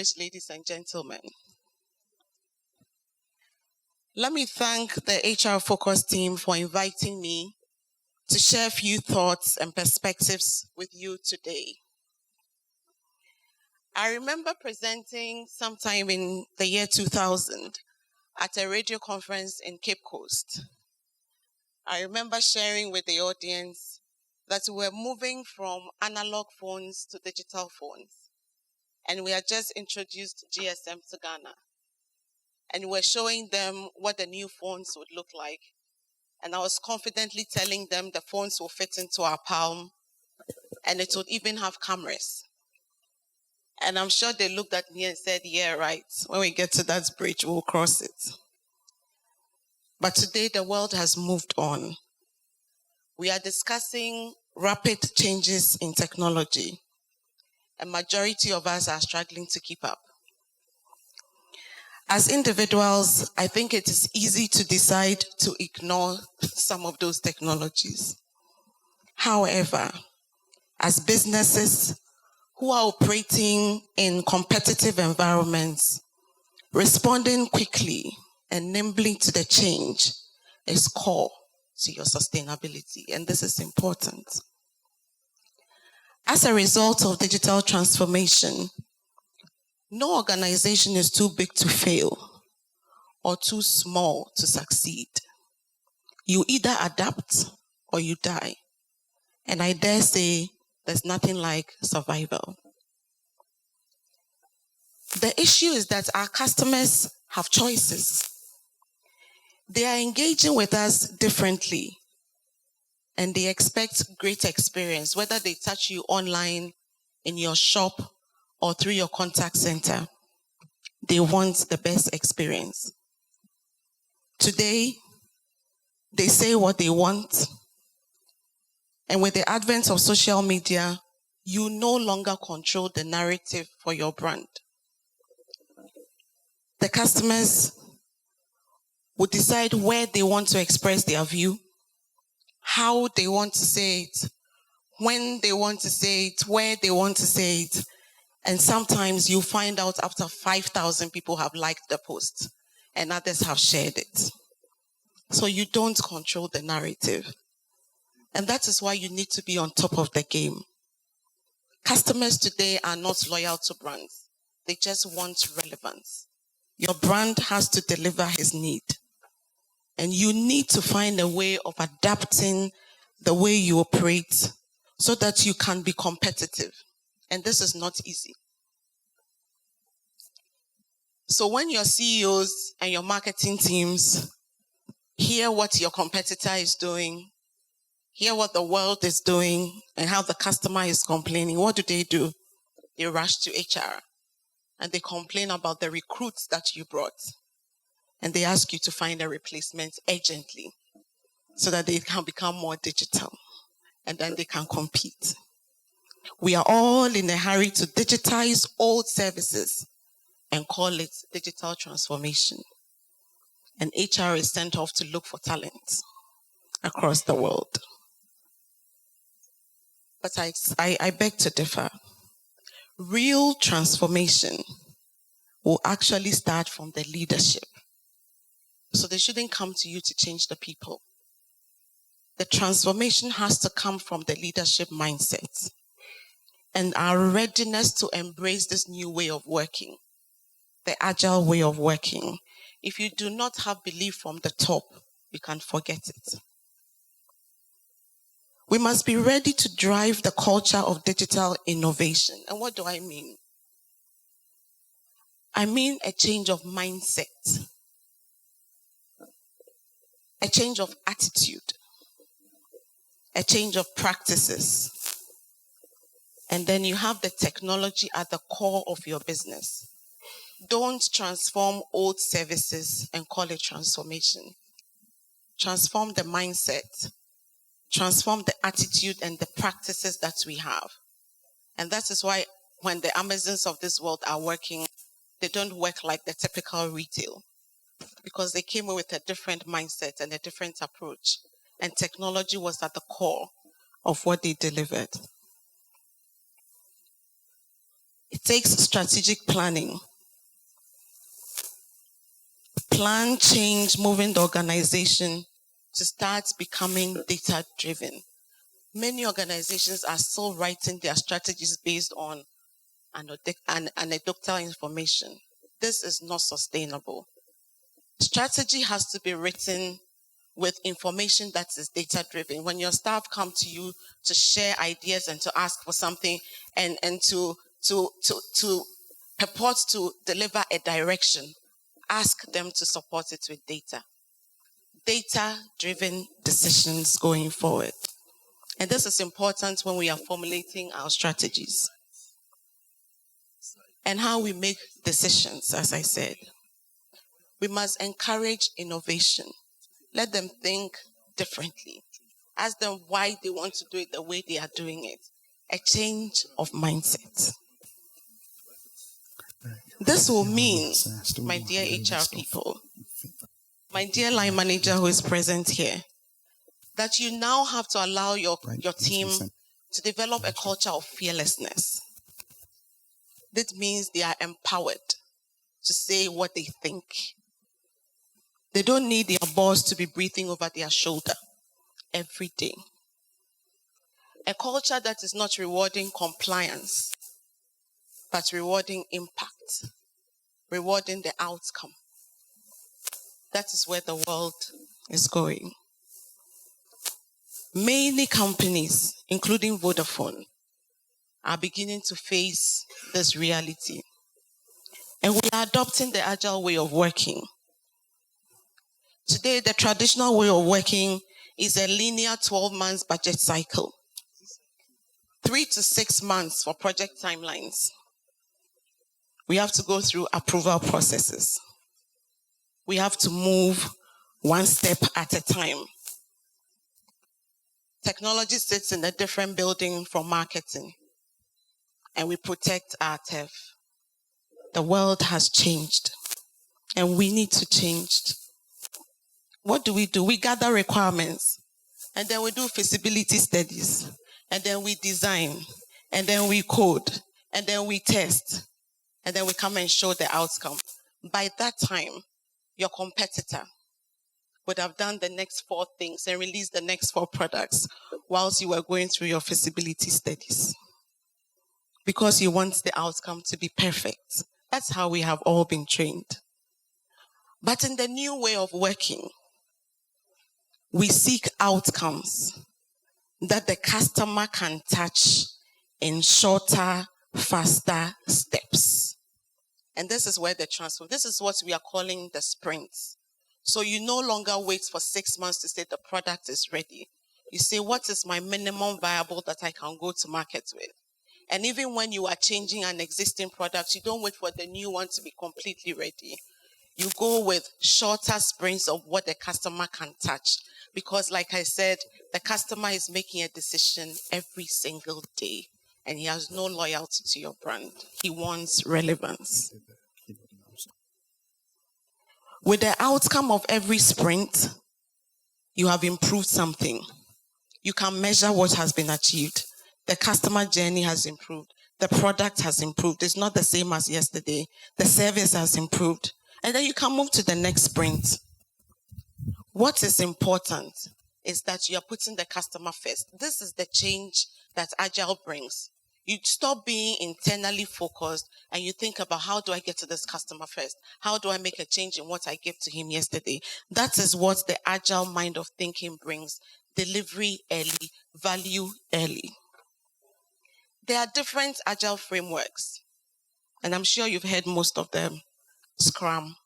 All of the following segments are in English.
distinguished ladies and gentlemen. Let me thank the HR Focus team for inviting me to share a few thoughts and perspectives with you today. I remember presenting sometime in the year 2000 at a radio conference in Cape Coast. I remember sharing with the audience that we were moving from analog phones to digital phones. And we had just introduced GSM to Ghana. And we're showing them what the new phones would look like. And I was confidently telling them the phones will fit into our palm and it would even have cameras. And I'm sure they looked at me and said, yeah, right. When we get to that bridge, we'll cross it. But today the world has moved on. We are discussing rapid changes in technology. A majority of us are struggling to keep up. As individuals, I think it is easy to decide to ignore some of those technologies. However, as businesses who are operating in competitive environments, responding quickly and nimbly to the change is core to your sustainability, and this is important. As a result of digital transformation, no organization is too big to fail or too small to succeed. You either adapt or you die. And I dare say there's nothing like survival. The issue is that our customers have choices. They are engaging with us differently and they expect great experience, whether they touch you online, in your shop, or through your contact center. They want the best experience. Today, they say what they want. And with the advent of social media, you no longer control the narrative for your brand. The customers will decide where they want to express their view, how they want to say it, when they want to say it, where they want to say it. And sometimes you find out after 5,000 people have liked the post and others have shared it. So you don't control the narrative. And that is why you need to be on top of the game. Customers today are not loyal to brands. They just want relevance. Your brand has to deliver his need. And you need to find a way of adapting the way you operate so that you can be competitive. And this is not easy. So when your CEOs and your marketing teams hear what your competitor is doing, hear what the world is doing, and how the customer is complaining, what do? They rush to HR and they complain about the recruits that you brought. And they ask you to find a replacement urgently so that they can become more digital and then they can compete. We are all in a hurry to digitize old services and call it digital transformation. And HR is sent off to look for talent across the world. But I beg to differ. Real transformation will actually start from the leadership. So they shouldn't come to you to change the people. The transformation has to come from the leadership mindset and our readiness to embrace this new way of working, the agile way of working. If you do not have belief from the top, you can forget it. We must be ready to drive the culture of digital innovation. And what do I mean? I mean a change of mindset, a change of attitude, a change of practices. And then you have the technology at the core of your business. Don't transform old services and call it transformation. Transform the mindset. Transform the attitude and the practices that we have. And that is why when the Amazons of this world are working, they don't work like the typical retail because they came with a different mindset and a different approach. And technology was at the core of what they delivered. It takes strategic planning. Plan change, moving the organization to start becoming data-driven. Many organizations are still writing their strategies based on anecdotal information. This is not sustainable. Strategy has to be written with information that is data-driven. When your staff come to you to share ideas and to ask for something and to purport to deliver a direction, ask them to support it with data. Data-driven decisions going forward. And this is important when we are formulating our strategies and how we make decisions, as I said. We must encourage innovation. Let them think differently. Ask them why they want to do it the way they are doing it. A change of mindset. This will mean, my dear HR people, my dear line manager who is present here, that you now have to allow your team to develop a culture of fearlessness. That means they are empowered to say what they think. They don't need their boss to be breathing over their shoulder every day. A culture that is not rewarding compliance, but rewarding impact, rewarding the outcome. That is where the world is going. Many companies, including Vodafone, are beginning to face this reality. And we are adopting the Agile way of working. Today, the traditional way of working is a linear 12 months budget cycle. 3 to 6 months for project timelines. We have to go through approval processes. We have to move one step at a time. Technology sits in a different building from marketing, and we protect our turf. The world has changed, and we need to change. What do? We gather requirements, and then we do feasibility studies, and then we design, and then we code, and then we test, and then we come and show the outcome. By that time, your competitor would have done the next 4 things and released the next 4 products whilst you were going through your feasibility studies. Because you want the outcome to be perfect. That's how we have all been trained. But in the new way of working, we seek outcomes that the customer can touch in shorter, faster steps. And this is where the transform, this is what we are calling the sprints. So you no longer wait for 6 months to say the product is ready. You say, what is my minimum viable that I can go to market with? And even when you are changing an existing product, you don't wait for the new one to be completely ready. You go with shorter sprints of what the customer can touch. Because like I said, the customer is making a decision every single day. And he has no loyalty to your brand. He wants relevance. With the outcome of every sprint, you have improved something. You can measure what has been achieved. The customer journey has improved. The product has improved. It's not the same as yesterday. The service has improved. And then you can move to the next sprint. What is important is that you are putting the customer first. This is the change that Agile brings. You stop being internally focused and you think about, how do I get to this customer first? How do I make a change in what I gave to him yesterday? That is what the Agile mind of thinking brings. Delivery early, value early. There are different Agile frameworks, and I'm sure you've heard most of them. Scrum,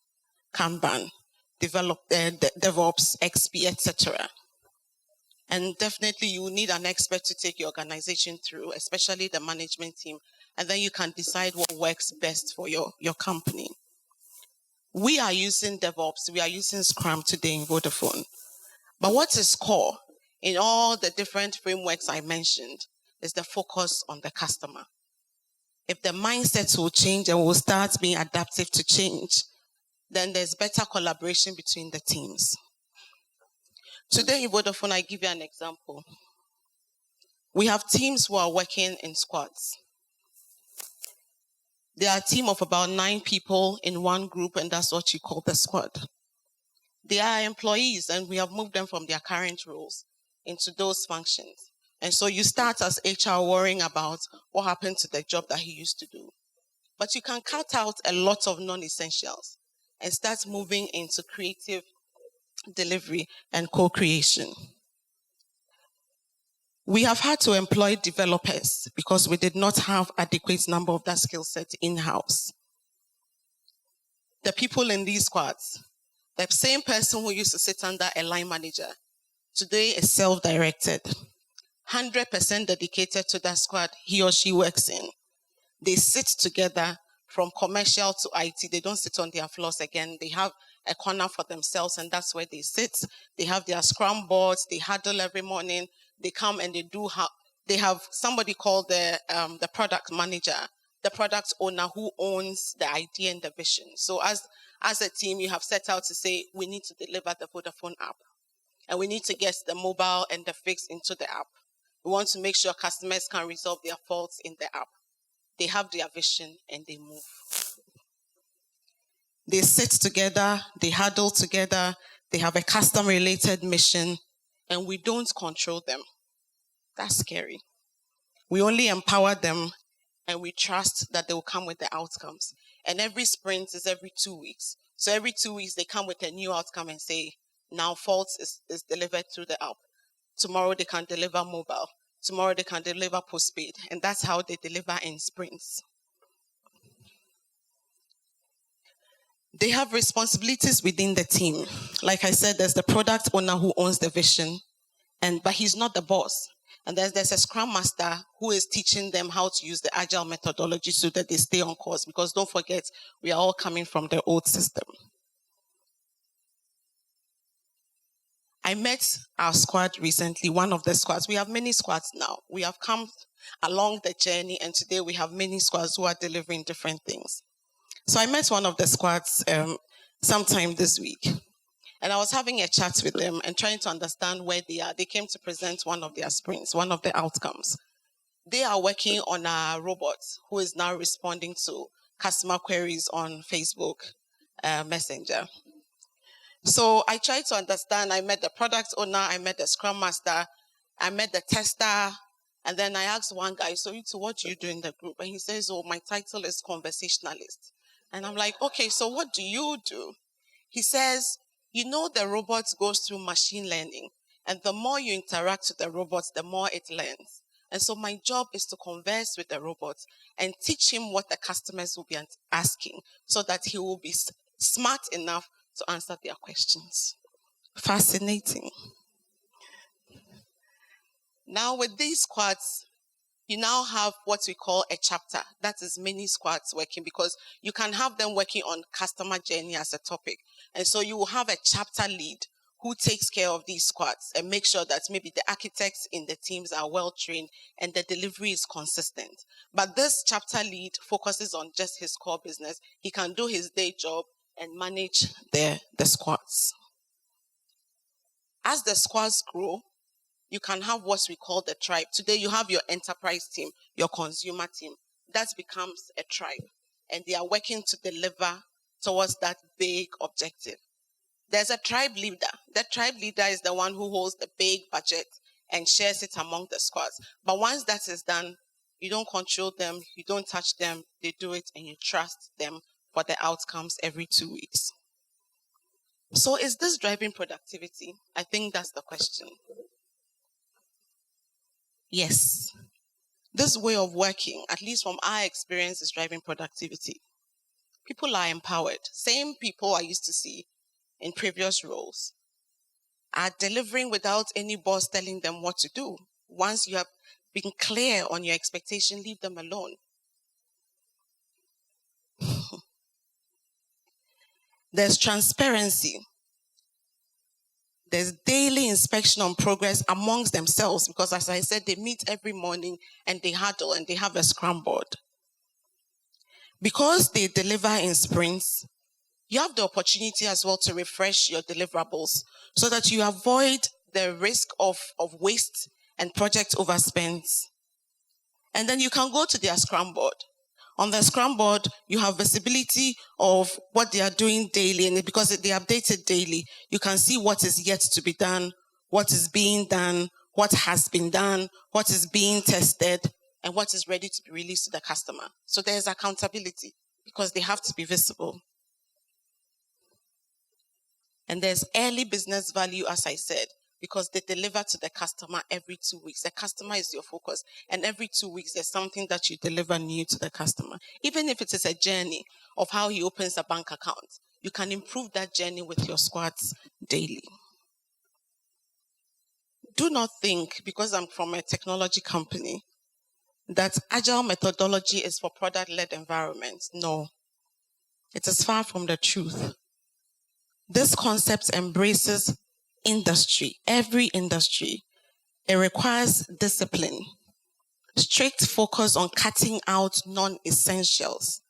Kanban, DevOps, XP, etc. And definitely you need an expert to take your organization through, especially the management team, and then you can decide what works best for your company. We are using DevOps, we are using Scrum today in Vodafone. But what is core in all the different frameworks I mentioned is the focus on the customer. If the mindset will change and will start being adaptive to change, then there's better collaboration between the teams. Today in Vodafone, I give you an example. We have teams who are working in squads. They are a team of about 9 people in one group, and that's what you call the squad. They are employees, and we have moved them from their current roles into those functions. And so you start as HR worrying about what happened to the job that he used to do. But you can cut out a lot of non-essentials and start moving into creative delivery and co-creation. We have had to employ developers because we did not have adequate number of that skill set in-house. The people in these squads, the same person who used to sit under a line manager, today is self-directed, 100% dedicated to that squad he or she works in. They sit together from commercial to IT. They don't sit on their floors again. They have a corner for themselves, and that's where they sit. They have their scrum boards. They huddle every morning. They come and they have somebody called the product manager, the product owner who owns the idea and the vision. So as a team, you have set out to say, we need to deliver the Vodafone app, and we need to get the mobile and the fix into the app. We want to make sure customers can resolve their faults in the app. They have their vision and they move. They sit together, they huddle together, they have a custom-related mission, and we don't control them. That's scary. We only empower them, and we trust that they will come with the outcomes. And every sprint is every 2 weeks. So every 2 weeks, they come with a new outcome and say, now faults is delivered through the app. Tomorrow, they can deliver mobile. Tomorrow, they can deliver postpaid. And that's how they deliver in sprints. They have responsibilities within the team. Like I said, there's the product owner who owns the vision, but he's not the boss. And there's a scrum master who is teaching them how to use the Agile methodology so that they stay on course. Because don't forget, we are all coming from the old system. I met our squad recently, one of the squads. We have many squads now. We have come along the journey, and today we have many squads who are delivering different things. So I met one of the squads sometime this week, and I was having a chat with them and trying to understand where they are. They came to present one of their sprints, one of the outcomes. They are working on a robot who is now responding to customer queries on Facebook Messenger. So I tried to understand. I met the product owner, I met the scrum master, I met the tester, and then I asked one guy, so you two, what do you do in the group? And he says, oh, my title is conversationalist. And I'm like, okay, so what do you do? He says, you know, the robot goes through machine learning, and the more you interact with the robots, the more it learns. And so my job is to converse with the robots and teach him what the customers will be asking so that he will be smart enough to answer their questions. Fascinating. Now with these squads, you now have what we call a chapter. That is many squads working, because you can have them working on customer journey as a topic. And so you will have a chapter lead who takes care of these squads and make sure that maybe the architects in the teams are well trained and the delivery is consistent. But this chapter lead focuses on just his core business. He can do his day job and manage the squads. As the squads grow, you can have what we call the tribe. Today you have your enterprise team, your consumer team. That becomes a tribe. And they are working to deliver towards that big objective. There's a tribe leader. The tribe leader is the one who holds the big budget and shares it among the squads. But once that is done, you don't control them, you don't touch them, they do it, and you trust them for the outcomes every 2 weeks. So is this driving productivity? I think that's the question. Yes. This way of working, at least from our experience, is driving productivity. People are empowered. Same people I used to see in previous roles are delivering without any boss telling them what to do. Once you have been clear on your expectation, leave them alone. There's transparency. There's daily inspection on progress amongst themselves, because as I said, they meet every morning and they huddle and they have a scrum board. Because they deliver in sprints, you have the opportunity as well to refresh your deliverables so that you avoid the risk of waste and project overspends. And then you can go to their scrum board. On the Scrum board, you have visibility of what they are doing daily, and because they update it daily, you can see what is yet to be done, what is being done, what has been done, what is being tested, and what is ready to be released to the customer. So there's accountability because they have to be visible. And there's early business value, as I said, because they deliver to the customer every 2 weeks. The customer is your focus. And every 2 weeks, there's something that you deliver new to the customer. Even if it is a journey of how he opens a bank account, you can improve that journey with your squads daily. Do not think, because I'm from a technology company, that Agile methodology is for product-led environments. No, it is far from the truth. This concept embraces industry, every industry. It requires discipline, strict focus on cutting out non-essentials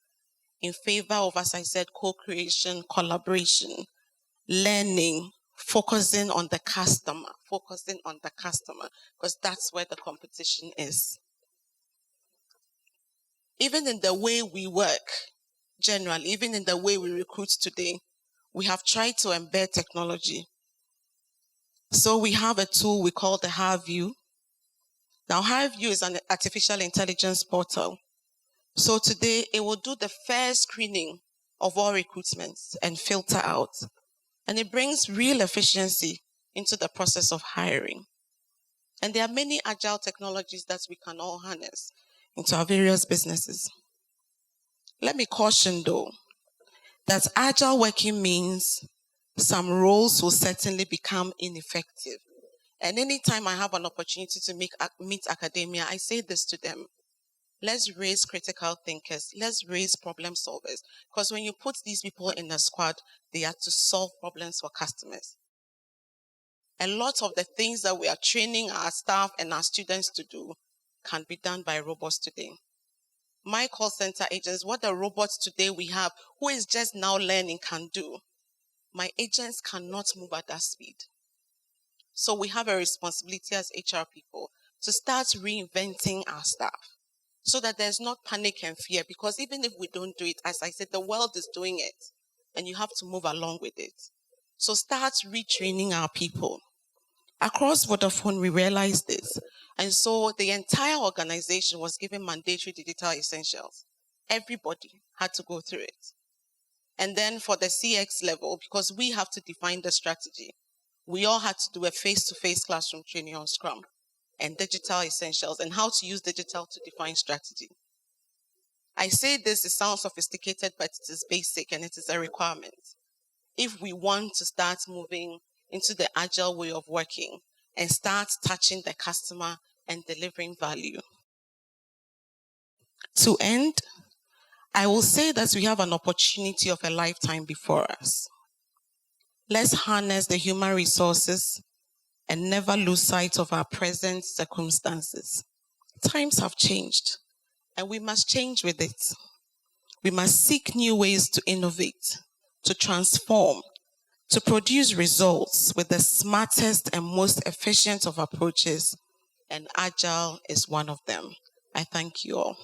in favor of, as I said, co-creation, collaboration, learning, focusing on the customer, because that's where the competition is. Even in the way we work, generally, even in the way we recruit today, we have tried to embed technology. So we have a tool we call the HireView. Now, HireView is an artificial intelligence portal. So today, it will do the first screening of all recruitments and filter out. And it brings real efficiency into the process of hiring. And there are many agile technologies that we can all harness into our various businesses. Let me caution, though, that agile working means some roles will certainly become ineffective. And anytime I have an opportunity to meet academia, I say this to them. Let's raise critical thinkers. Let's raise problem solvers. Because when you put these people in a squad, they are to solve problems for customers. A lot of the things that we are training our staff and our students to do can be done by robots today. My call center agents, what the robots today we have, who is just now learning, can do, my agents cannot move at that speed. So we have a responsibility as HR people to start reinventing our staff so that there's not panic and fear, because even if we don't do it, as I said, the world is doing it and you have to move along with it. So start retraining our people. Across Vodafone, we realized this. And so the entire organization was given mandatory digital essentials. Everybody had to go through it. And then for the CX level, because we have to define the strategy, we all had to do a face-to-face classroom training on Scrum and digital essentials and how to use digital to define strategy. I say this, it sounds sophisticated, but it is basic and it is a requirement. If we want to start moving into the agile way of working and start touching the customer and delivering value. To end, I will say that we have an opportunity of a lifetime before us. Let's harness the human resources and never lose sight of our present circumstances. Times have changed, and we must change with it. We must seek new ways to innovate, to transform, to produce results with the smartest and most efficient of approaches, and Agile is one of them. I thank you all.